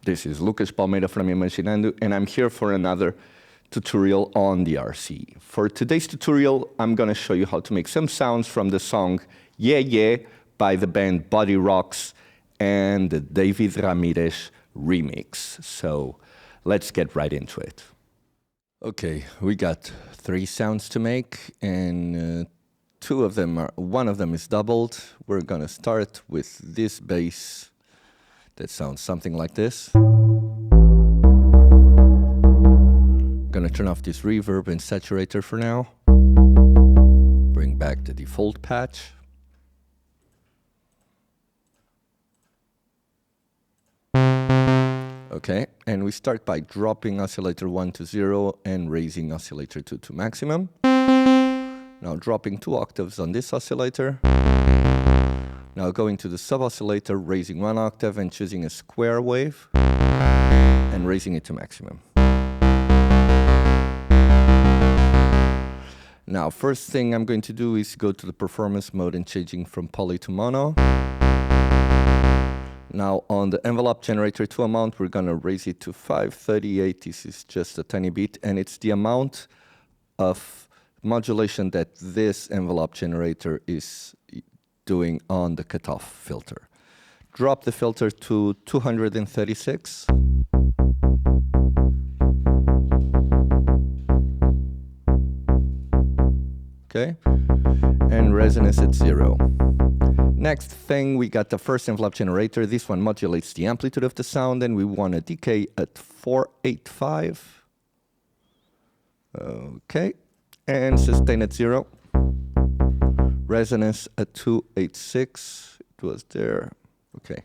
This is Lucas from Imaginando, and I'm here for another tutorial on DRC. For today's tutorial, I'm going to show you how to make some sounds from the song Yeah Yeah by the band Bodyrox and the David Ramirez remix. So let's get right into it. Okay, we got 3 sounds to make, and one of them is doubled. We're going to start with this bass that sounds something like this. Gonna turn off this reverb and saturator for now. Bring back the default patch. Okay, and we start by dropping oscillator 1 to 0 and raising oscillator 2 to maximum. Now dropping 2 octaves on this oscillator. Now going to the sub-oscillator, raising 1 octave and choosing a square wave and raising it to maximum. Now, first thing I'm going to do is go to the performance mode and changing from poly to mono. Now, on the envelope generator 2 amount, we're going to raise it to 538. This is just a tiny bit, and it's the amount of modulation that this envelope generator is doing on the cutoff filter. Drop the filter to 236. Okay, and resonance at 0. Next thing, we got the first envelope generator. This one modulates the amplitude of the sound, and we want a decay at 485. Okay, and sustain at 0. Resonance at 286. It was there. Okay.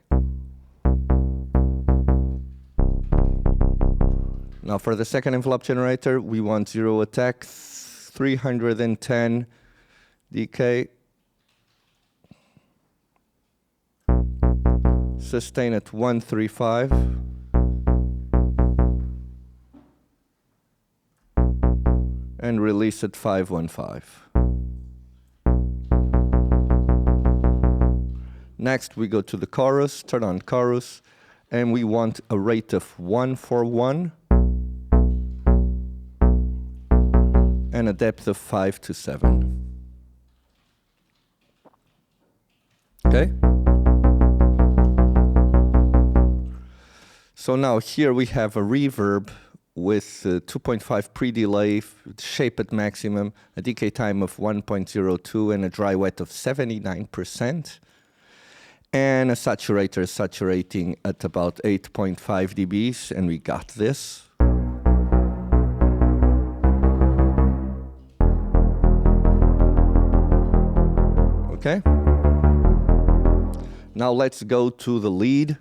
Now for the second envelope generator, we want 0 attack, 310 decay. Sustain at 135. And release at 515. Next, we go to the chorus, turn on chorus, and we want a rate of 141 and a depth of 5 to 7. Okay? So now here we have a reverb with 2.5 pre-delay, shape at maximum, a decay time of 1.02, and a dry wet of 79%. And a saturator saturating at about 8.5 dBs, and we got this. Okay. Now let's go to the lead.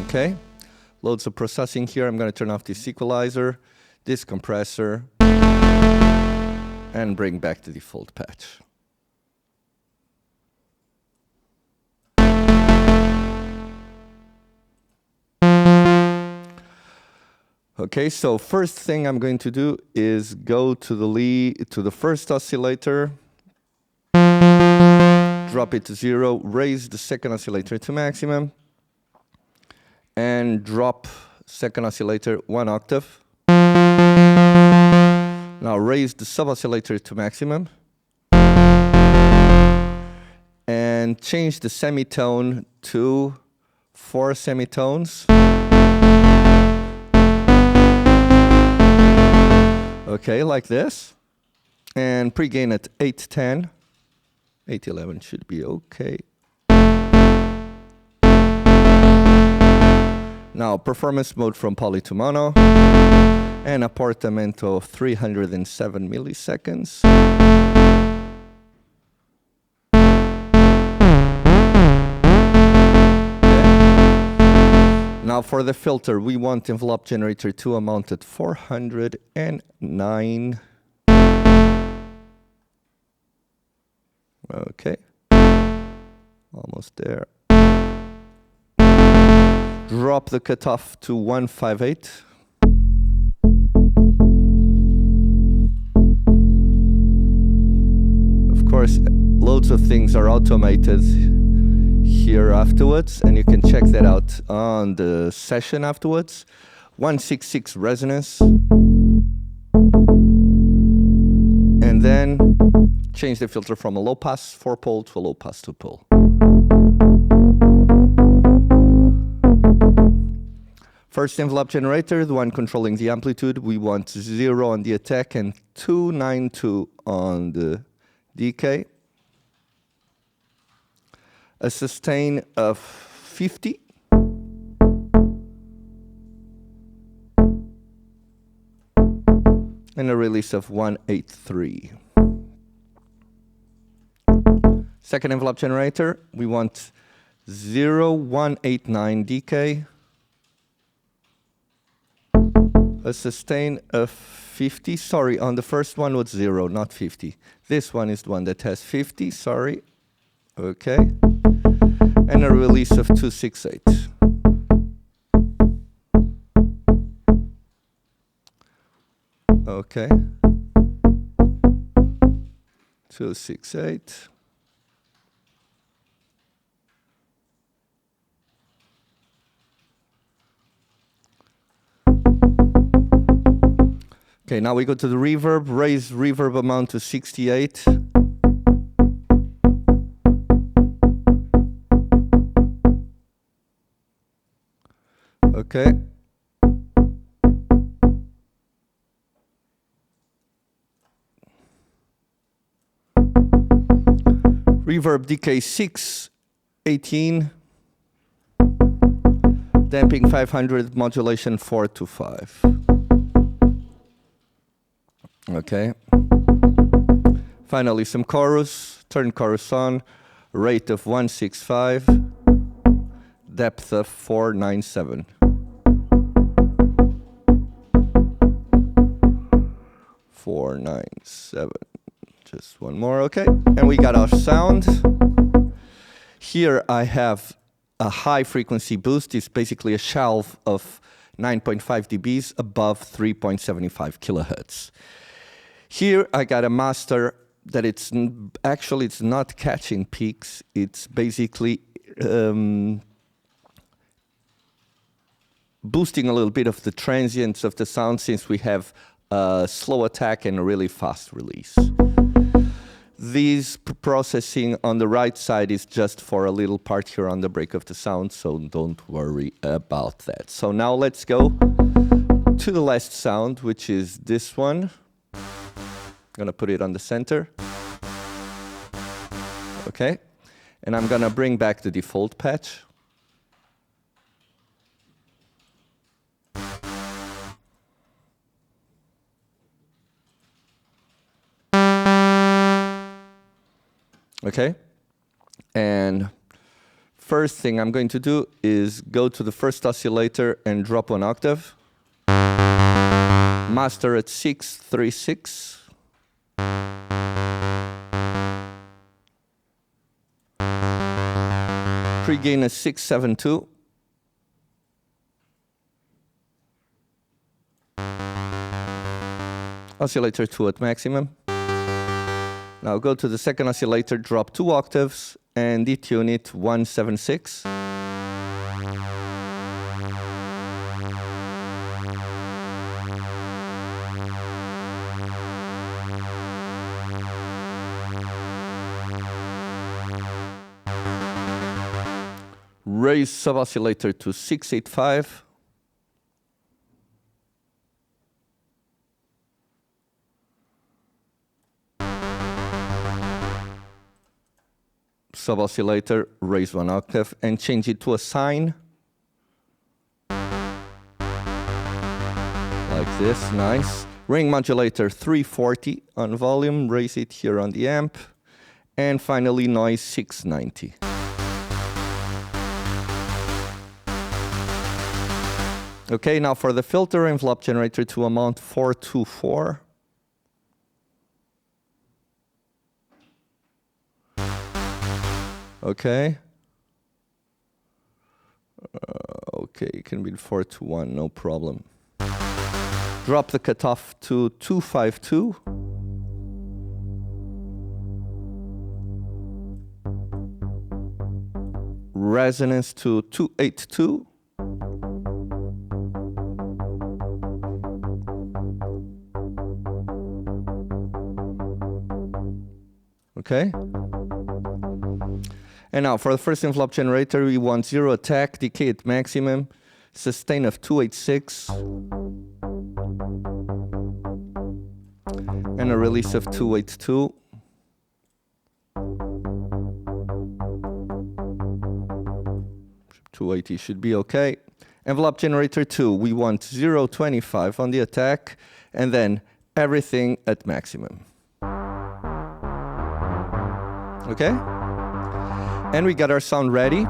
Okay. Loads of processing here. I'm going to turn off this equalizer, this compressor, and bring back the default patch. Okay, so first thing I'm going to do is go to the lead, to the first oscillator, drop it to 0, raise the second oscillator to maximum, and drop second oscillator 1 octave. Now raise the sub-oscillator to maximum. And change the semitone to 4 semitones. Okay, like this. And pre-gain at 810. 811 should be okay. Now, performance mode from poly to mono. And apportamento of 307 milliseconds. Okay. Now for the filter, we want envelope generator 2 amount at 409. Okay. Almost there. Drop the cutoff to 158. course, loads of things are automated here afterwards, and you can check that out on the session afterwards. 166 resonance. And then change the filter from a low pass 4-pole to a low pass 2-pole. First envelope generator, the one controlling the amplitude, we want 0 on the attack and 292 on the decay. A sustain of 50. And a release of 183. Second envelope generator, we want 189 decay. A sustain of 50. Sorry, on the first one was 0, not 50. This one is the one that has 50, sorry. Okay. And a release of 268. Okay. 268. Okay, now we go to the reverb, raise reverb amount to 68. Okay. Reverb decay 6, 18. Damping 500, modulation 4 to 5. Okay. Finally, some chorus. Turn chorus on. Rate of 165. Depth of 497. Just one more, okay. And we got our sound. Here I have a high frequency boost. It's basically a shelf of 9.5 dBs above 3.75 kilohertz. Here I got a master that it's not catching peaks. It's basically boosting a little bit of the transients of the sound, since we have a slow attack and a really fast release. This processing on the right side is just for a little part here on the break of the sound, so don't worry about that. So now let's go to the last sound, which is this one. I'm gonna put it on the center. Okay, and I'm gonna bring back the default patch. Okay, and first thing I'm going to do is go to the first oscillator and drop 1 octave. Master at 636. Pre-gain is 672. Oscillator 2 at maximum. Now go to the second oscillator, drop 2 octaves, and detune it 176. Raise sub-oscillator to 685. Sub-oscillator, raise 1 octave, and change it to a sine. Like this, nice. Ring modulator 340 on volume, raise it here on the amp. And finally, noise 690. Okay, now for the filter envelope generator to amount 424. Okay. Okay, it can be 421, no problem. Drop the cutoff to 252. resonance to 282. Okay? And now for the first envelope generator, we want 0 attack, decay at maximum, sustain of 286, and a release of 282. .280 should be okay. Envelope generator 2, we want 0.25 on the attack, and then everything at maximum. Okay? And we got our sound ready.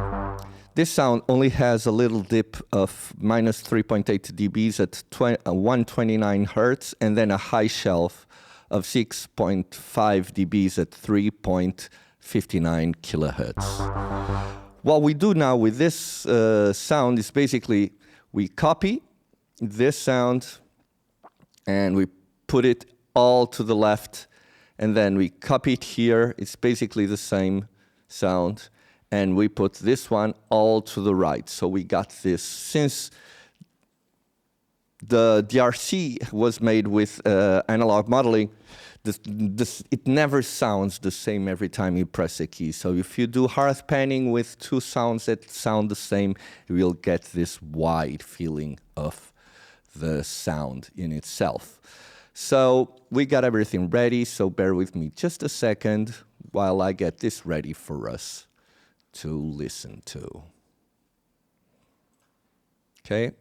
This sound only has a little dip of minus 3.8 dBs at 129 Hertz, and then a high shelf of 6.5 dBs at 3.59 kilohertz. What we do now with this sound is basically we copy this sound and we put it all to the left, and then we copy it here. It's basically the same sound, and we put this one all to the right. So we got this. Since the DRC was made with analog modeling, it never sounds the same every time you press a key. So if you do hard panning with two sounds that sound the same, you will get this wide feeling of the sound in itself. So we got everything ready, so bear with me just a second while I get this ready for us to listen to. Okay?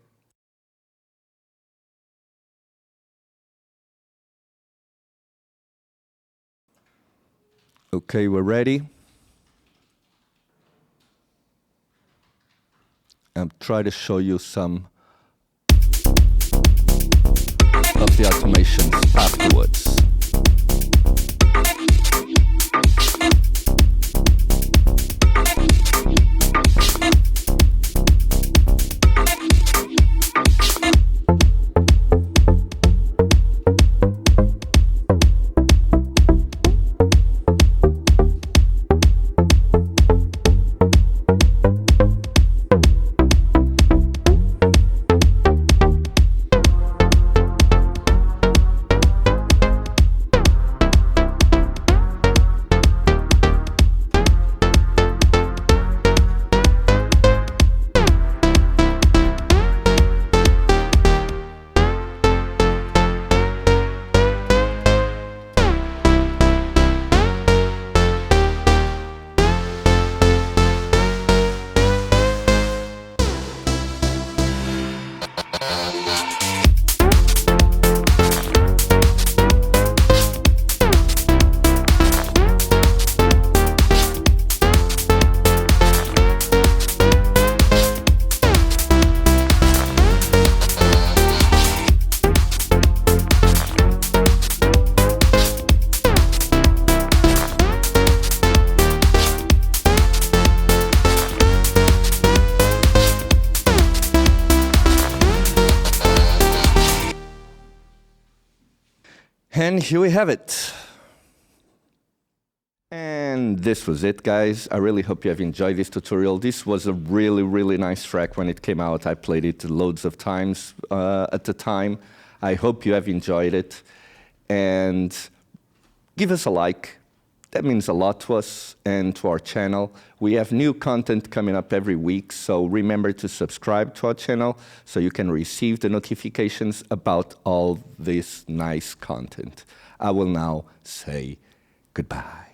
Okay, we're ready. I'll try to show you some of the automations afterwards. And here we have it. And this was it, guys. I really hope you have enjoyed this tutorial. This was a really, really nice track when it came out. I played it loads of times at the time. I hope you have enjoyed it. And give us a like. That means a lot to us and to our channel. We have new content coming up every week, so remember to subscribe to our channel so you can receive the notifications about all this nice content. I will now say goodbye.